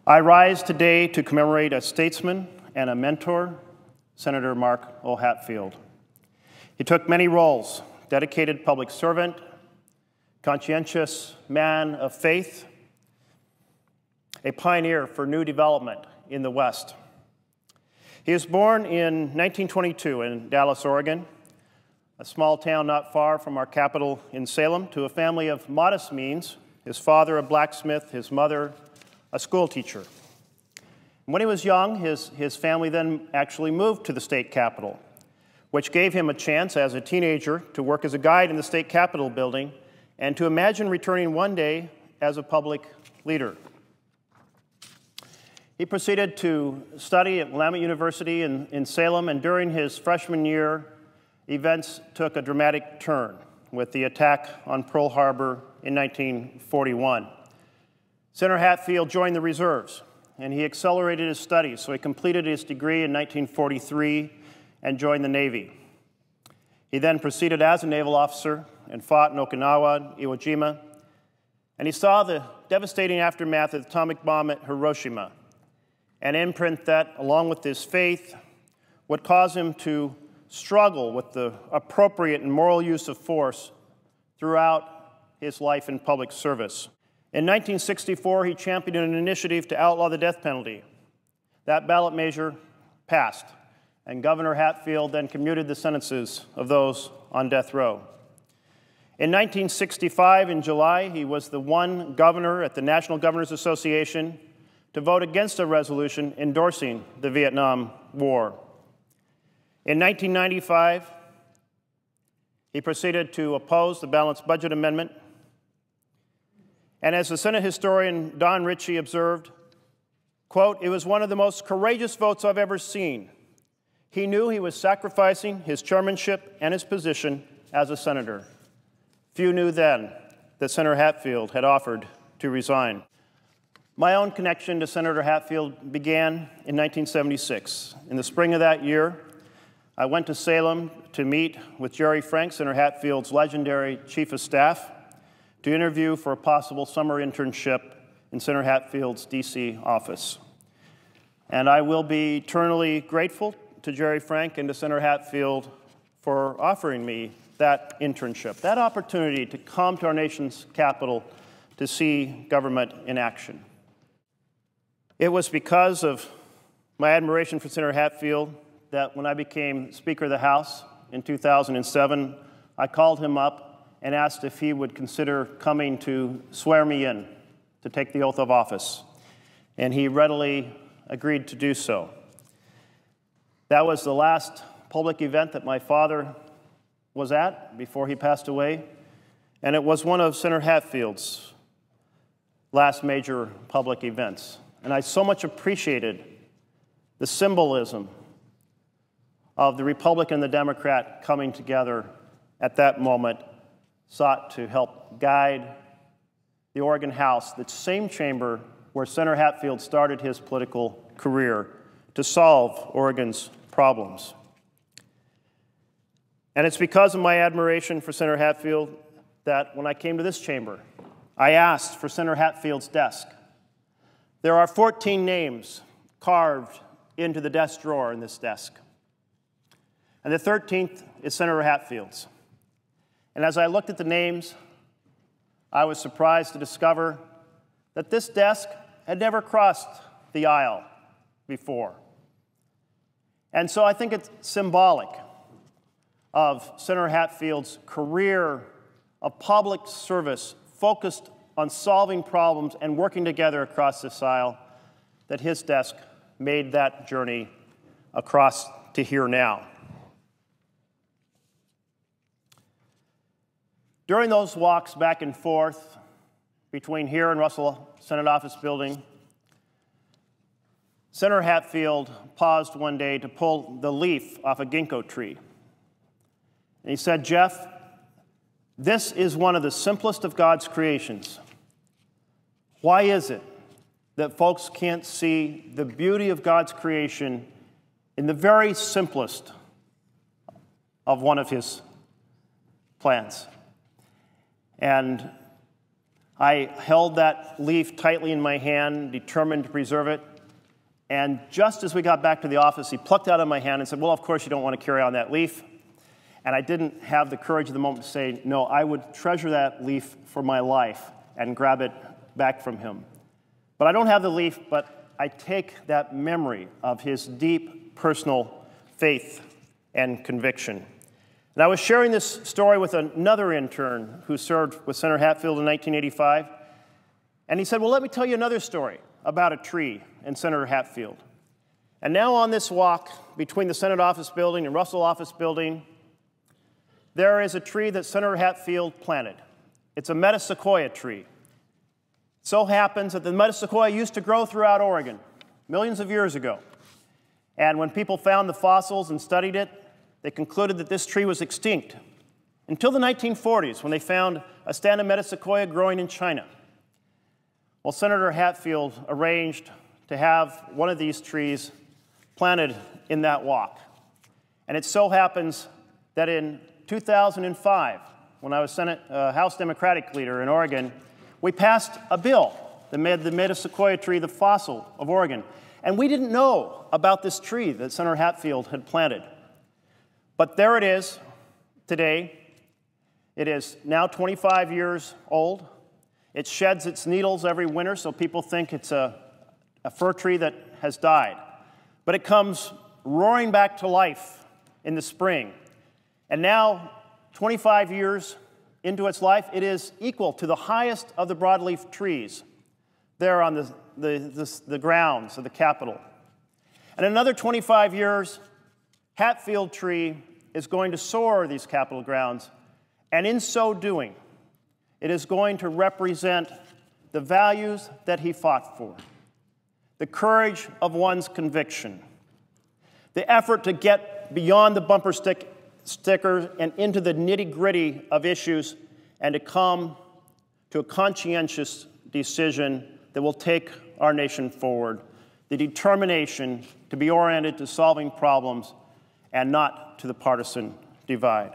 I rise today to commemorate a statesman and a mentor, Senator Mark Hatfield. He took many roles: dedicated public servant, conscientious man of faith, a pioneer for new development in the West. He was born in 1922 in Dallas, Oregon, a small town not far from our capital in Salem, to a family of modest means, his father a blacksmith, his mother a school teacher. When he was young, his family then actually moved to the state capitol, which gave him a chance as a teenager to work as a guide in the state capitol building and to imagine returning one day as a public leader. He proceeded to study at Willamette University in Salem, and during his freshman year, events took a dramatic turn with the attack on Pearl Harbor in 1941. Senator Hatfield joined the reserves, and he accelerated his studies, so he completed his degree in 1943 and joined the Navy. He then proceeded as a naval officer and fought in Okinawa, Iwo Jima, and he saw the devastating aftermath of the atomic bomb at Hiroshima, an imprint that, along with his faith, would cause him to struggle with the appropriate and moral use of force throughout his life in public service. In 1964, he championed an initiative to outlaw the death penalty. That ballot measure passed, and Governor Hatfield then commuted the sentences of those on death row. In 1965, in July, he was the one governor at the National Governors Association to vote against a resolution endorsing the Vietnam War. In 1995, he proceeded to oppose the balanced budget amendment. And as the Senate historian Don Ritchie observed, quote, "It was one of the most courageous votes I've ever seen. He knew he was sacrificing his chairmanship and his position as a senator. Few knew then that Senator Hatfield had offered to resign." My own connection to Senator Hatfield began in 1976. In the spring of that year, I went to Salem to meet with Jerry Frank, Senator Hatfield's legendary chief of staff, to interview for a possible summer internship in Senator Hatfield's D.C. office. And I will be eternally grateful to Jerry Frank and to Senator Hatfield for offering me that internship, that opportunity to come to our nation's capital to see government in action. It was because of my admiration for Senator Hatfield that when I became Speaker of the House in 2007, I called him up and asked if he would consider coming to swear me in to take the oath of office. And he readily agreed to do so. That was the last public event that my father was at before he passed away, and it was one of Senator Hatfield's last major public events. And I so much appreciated the symbolism of the Republican and the Democrat coming together at that moment, sought to help guide the Oregon House, the same chamber where Senator Hatfield started his political career, to solve Oregon's problems. And it's because of my admiration for Senator Hatfield that when I came to this chamber, I asked for Senator Hatfield's desk. There are 14 names carved into the desk drawer in this desk. And the 13th is Senator Hatfield's. And as I looked at the names, I was surprised to discover that this desk had never crossed the aisle before. And so I think it's symbolic of Senator Hatfield's career of public service focused on solving problems and working together across this aisle, that his desk made that journey across to here now. During those walks back and forth between here and Russell Senate Office Building, Senator Hatfield paused one day to pull the leaf off a ginkgo tree. And he said, "Jeff, this is one of the simplest of God's creations. Why is it that folks can't see the beauty of God's creation in the very simplest of one of his plans?" And I held that leaf tightly in my hand, determined to preserve it. And just as we got back to the office, he plucked it out of my hand and said, well, of course you don't want to carry on that leaf. And I didn't have the courage of the moment to say, no, I would treasure that leaf for my life and grab it back from him. But I don't have the leaf, but I take that memory of his deep personal faith and conviction. And I was sharing this story with another intern who served with Senator Hatfield in 1985. And he said, well, let me tell you another story about a tree and Senator Hatfield. And now on this walk between the Senate office building and Russell office building, there is a tree that Senator Hatfield planted. It's a metasequoia tree. It so happens that the metasequoia used to grow throughout Oregon millions of years ago. And when people found the fossils and studied it, they concluded that this tree was extinct until the 1940s when they found a stand of metasequoia growing in China. Well, Senator Hatfield arranged to have one of these trees planted in that walk. And it so happens that in 2005, when I was House Democratic leader in Oregon, we passed a bill that made the metasequoia tree the fossil of Oregon. And we didn't know about this tree that Senator Hatfield had planted. But there it is today. It is now 25 years old. It sheds its needles every winter, so people think it's a fir tree that has died. But it comes roaring back to life in the spring. And now, 25 years into its life, it is equal to the highest of the broadleaf trees there on the grounds of the Capitol. And in another 25 years, Hatfield tree is going to soar these Capitol grounds, and in so doing, it is going to represent the values that he fought for, the courage of one's conviction, the effort to get beyond the bumper stickers and into the nitty-gritty of issues and to come to a conscientious decision that will take our nation forward, the determination to be oriented to solving problems and not to the partisan divide.